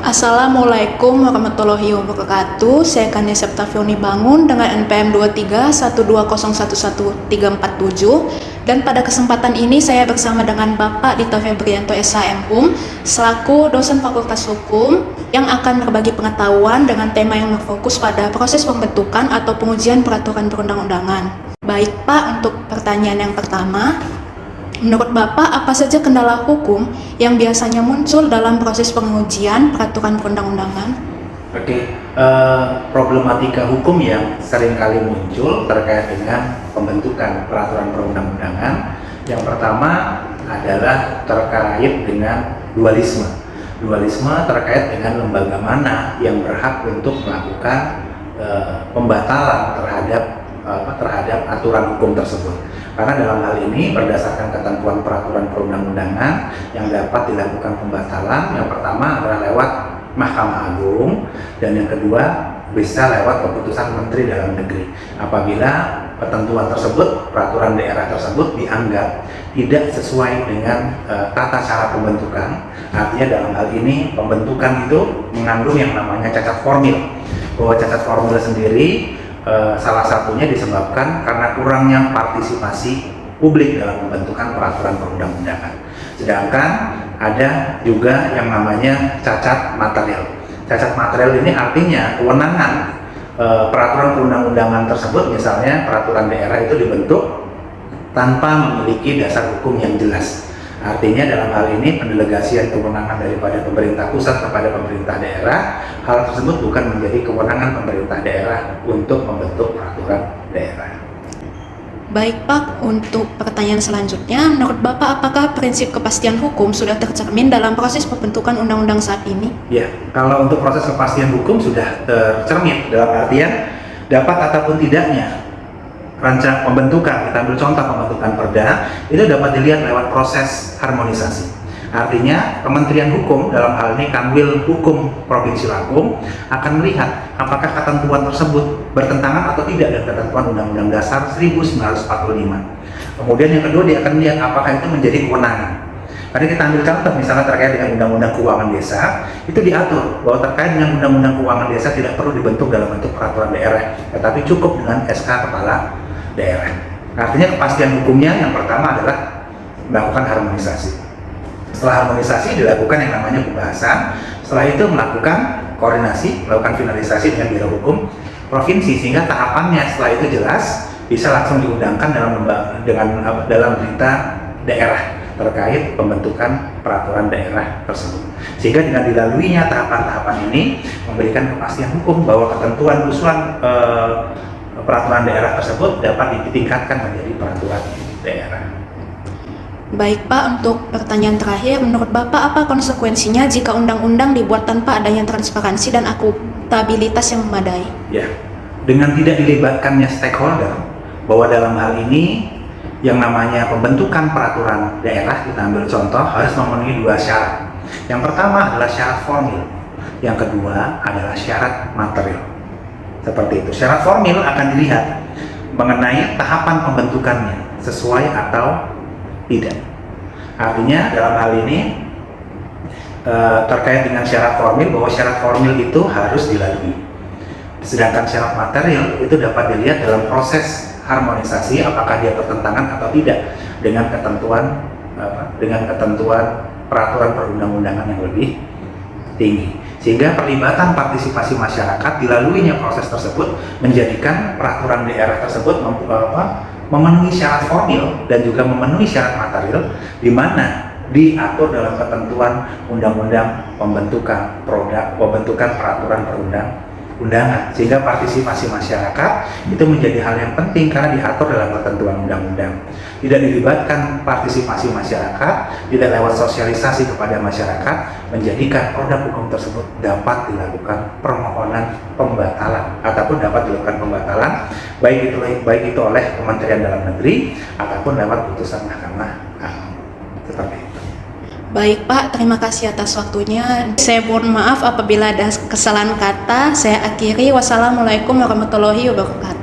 Assalamualaikum warahmatullahi wabarakatuh. Saya Kania Septavioni Bangun dengan NPM 2312011347 dan pada kesempatan ini saya bersama dengan Bapak Dito Febrianto SHM selaku dosen Fakultas Hukum yang akan berbagi pengetahuan dengan tema yang berfokus pada proses pembentukan atau pengujian peraturan perundang-undangan. Baik Pak, untuk pertanyaan yang pertama, menurut Bapak, apa saja kendala hukum yang biasanya muncul dalam proses pengujian peraturan perundang-undangan? Problematika hukum yang seringkali muncul terkait dengan pembentukan peraturan perundang-undangan. Yang pertama adalah terkait dengan dualisme. Dualisme terkait dengan lembaga mana yang berhak untuk melakukan pembatalan terhadap aturan hukum tersebut. Karena dalam hal ini berdasarkan ketentuan peraturan perundang-undangan yang dapat dilakukan pembatalan, yang pertama adalah lewat Mahkamah Agung dan yang kedua bisa lewat keputusan Menteri Dalam Negeri apabila ketentuan tersebut, peraturan daerah tersebut dianggap tidak sesuai dengan tata cara pembentukan. Artinya dalam hal ini pembentukan itu mengandung yang namanya cacat formil. Bahwa cacat formil sendiri salah satunya disebabkan karena kurangnya partisipasi publik dalam pembentukan peraturan perundang-undangan. Sedangkan ada juga yang namanya cacat material. Cacat material ini artinya kewenangan peraturan perundang-undangan tersebut, misalnya peraturan daerah itu dibentuk tanpa memiliki dasar hukum yang jelas. Artinya dalam hal ini pendelegasian kewenangan daripada pemerintah pusat kepada pemerintah daerah, hal tersebut bukan menjadi kewenangan pemerintah daerah untuk membentuk peraturan daerah. Baik Pak, untuk pertanyaan selanjutnya, menurut Bapak apakah prinsip kepastian hukum sudah tercermin dalam proses pembentukan undang-undang saat ini? Ya, kalau untuk proses kepastian hukum sudah tercermin dalam artian dapat ataupun tidaknya rancang pembentukan, kita ambil contoh pembentukan perda, itu dapat dilihat lewat proses harmonisasi. Artinya Kementerian Hukum dalam hal ini Kanwil Hukum Provinsi Lampung akan melihat apakah ketentuan tersebut bertentangan atau tidak dengan ketentuan Undang-Undang Dasar 1945. Kemudian yang kedua dia akan melihat apakah itu menjadi kewenangan. Tadi kita ambil contoh misalnya terkait dengan Undang-Undang Keuangan Desa, itu diatur bahwa terkait dengan Undang-Undang Keuangan Desa tidak perlu dibentuk dalam bentuk peraturan daerah, tetapi cukup dengan SK Kepala Daerah. Artinya kepastian hukumnya yang pertama adalah melakukan harmonisasi. Setelah harmonisasi dilakukan yang namanya pembahasan, setelah itu melakukan koordinasi, melakukan finalisasi dengan Biro Hukum Provinsi sehingga tahapannya setelah itu jelas bisa langsung diundangkan dalam berita daerah terkait pembentukan peraturan daerah tersebut. Sehingga dengan dilaluinya tahapan-tahapan ini memberikan kepastian hukum bahwa ketentuan usulan peraturan daerah tersebut dapat ditingkatkan menjadi peraturan daerah. Baik Pak, untuk pertanyaan terakhir, menurut Bapak apa konsekuensinya jika undang-undang dibuat tanpa adanya transparansi dan akuntabilitas yang memadai? Ya, dengan tidak dilibatkannya stakeholder, bahwa dalam hal ini yang namanya pembentukan peraturan daerah, kita ambil contoh, harus memenuhi dua syarat. Yang pertama adalah syarat formil, yang kedua adalah syarat material. Seperti itu. Syarat formil akan dilihat mengenai tahapan pembentukannya sesuai atau tidak. Artinya dalam hal ini terkait dengan syarat formil, bahwa syarat formil itu harus dilalui. Sedangkan syarat material itu dapat dilihat dalam proses harmonisasi apakah dia bertentangan atau tidak dengan ketentuan peraturan perundang-undangan yang lebih tinggi. Sehingga perlibatan partisipasi masyarakat dilaluinya proses tersebut menjadikan peraturan daerah tersebut memenuhi syarat formil dan juga memenuhi syarat material, di mana diatur dalam ketentuan undang-undang pembentukan peraturan perundang-undangan, sehingga partisipasi masyarakat itu menjadi hal yang penting karena diatur dalam ketentuan undang-undang. Tidak dilibatkan partisipasi masyarakat, tidak lewat sosialisasi kepada masyarakat, menjadikan produk hukum tersebut dapat dilakukan permohonan pembatalan ataupun dapat dilakukan pembatalan baik itu oleh Kementerian Dalam Negeri ataupun lewat putusan Mahkamah Agung. Seperti itu. Baik Pak, terima kasih atas waktunya. Saya mohon maaf apabila ada kesalahan kata. Saya akhiri. Wassalamualaikum warahmatullahi wabarakatuh.